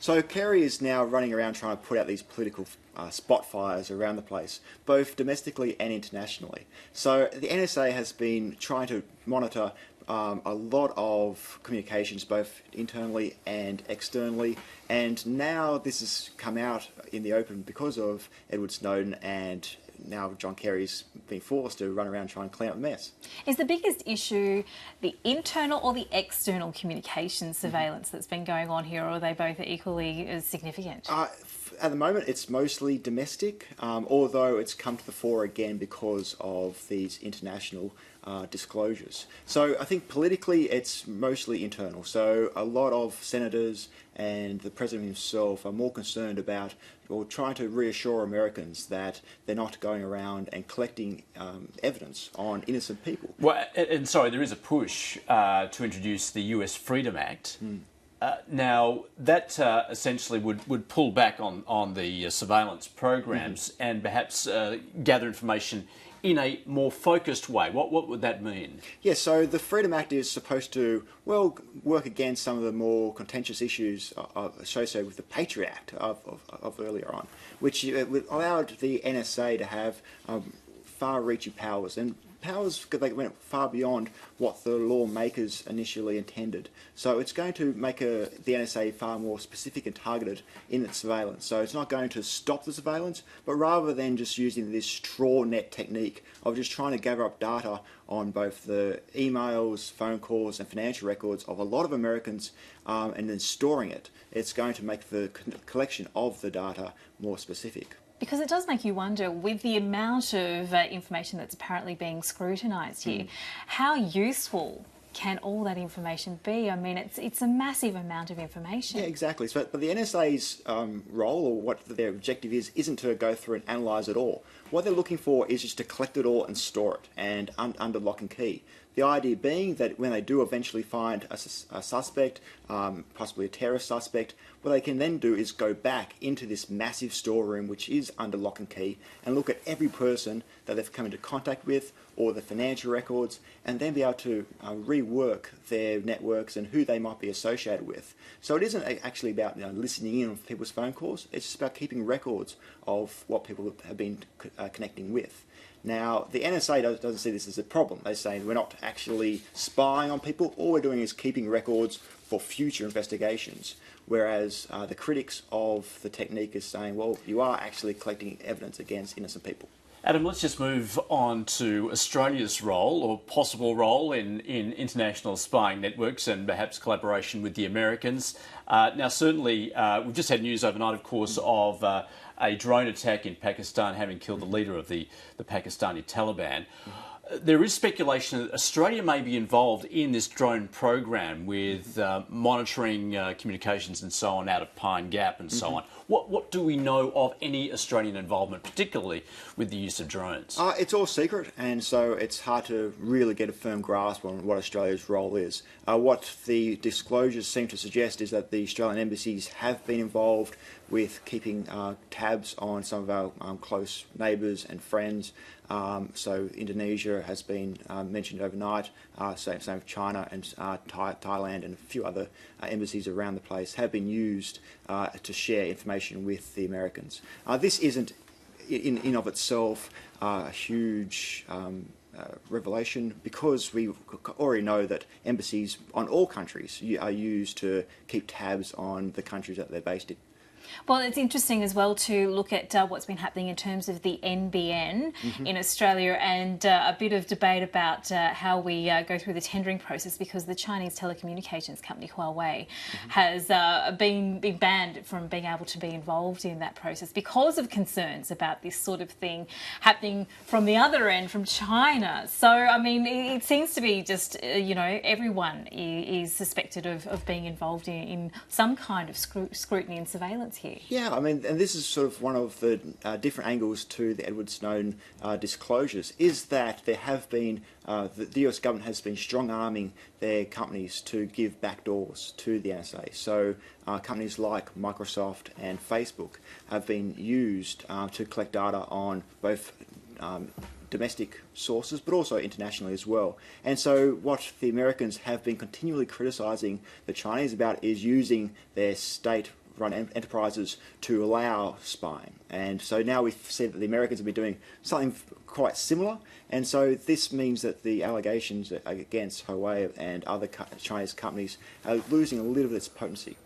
So Kerry is now running around trying to put out these political spot fires around the place, both domestically and internationally. So the NSA has been trying to monitor a lot of communications, both internally and externally, and now this has come out in the open because of Edward Snowden, and now John Kerry's been forced to run around trying to clean up the mess. Is the biggest issue the internal or the external communications surveillance that's been going on here, or are they both equally as significant? At the moment, it's mostly domestic, although it's come to the fore again because of these international disclosures. So I think politically it's mostly internal. So a lot of senators and the president himself are more concerned about, or trying to reassure Americans that they're not going around and collecting evidence on innocent people. Well, and sorry, there is a push to introduce the US Freedom Act. Now, that essentially would pull back on the surveillance programs and perhaps gather information in a more focused way. What would that mean? Yeah, so the Freedom Act is supposed to, well, work against some of the more contentious issues associated with the Patriot Act of earlier on, which allowed the NSA to have far-reaching powers, and powers they went far beyond what the lawmakers initially intended. So it's going to make the NSA far more specific and targeted in its surveillance. So it's not going to stop the surveillance, but rather than just using this straw net technique of just trying to gather up data on both the emails, phone calls and financial records of a lot of Americans and then storing it, it's going to make the collection of the data more specific. Because it does make you wonder, with the amount of information that's apparently being scrutinised here, how useful can all that information be? I mean, it's a massive amount of information. Yeah, exactly. So, but the NSA's role, or what their objective is, isn't to go through and analyse it all. What they're looking for is just to collect it all and store it, and under lock and key. The idea being that when they do eventually find a suspect, possibly a terrorist suspect, what they can then do is go back into this massive storeroom, which is under lock and key, and look at every person that they've come into contact with, or the financial records, and then be able to rework their networks and who they might be associated with. So it isn't actually about listening in on people's phone calls, it's just about keeping records of what people have been connecting with. Now, the NSA doesn't see this as a problem. They say we're not actually spying on people, all we're doing is keeping records for future investigations. Whereas the critics of the technique is saying, well, you are actually collecting evidence against innocent people. Adam, let's just move on to Australia's role, or possible role, in international spying networks and perhaps collaboration with the Americans. Now, certainly, we've just had news overnight, of course, of a drone attack in Pakistan having killed the leader of the Pakistani Taliban. There is speculation that Australia may be involved in this drone program with monitoring communications and so on out of Pine Gap and so on. What do we know of any Australian involvement, particularly with the use of drones? It's all secret, and so it's hard to really get a firm grasp on what Australia's role is. What the disclosures seem to suggest is that the Australian embassies have been involved with keeping tabs on some of our close neighbours and friends. So Indonesia has been mentioned overnight, same with China and Thailand, and a few other embassies around the place have been used to share information with the Americans. This isn't in of itself a huge revelation, because we already know that embassies on all countries are used to keep tabs on the countries that they're based in. Well, it's interesting as well to look at what's been happening in terms of the NBN in Australia, and a bit of debate about how we go through the tendering process, because the Chinese telecommunications company Huawei has been banned from being able to be involved in that process because of concerns about this sort of thing happening from the other end, from China. So, I mean, it seems to be just, everyone is suspected of being involved in some kind of scrutiny and surveillance here. Yeah, I mean, and this is sort of one of the different angles to the Edward Snowden disclosures, is that there have been, the US government has been strong-arming their companies to give backdoors to the NSA. So companies like Microsoft and Facebook have been used to collect data on both domestic sources, but also internationally as well. And so what the Americans have been continually criticising the Chinese about is using their state run enterprises to allow spying. And so now we've said that the Americans have been doing something quite similar, and so this means that the allegations against Huawei and other Chinese companies are losing a little of its potency.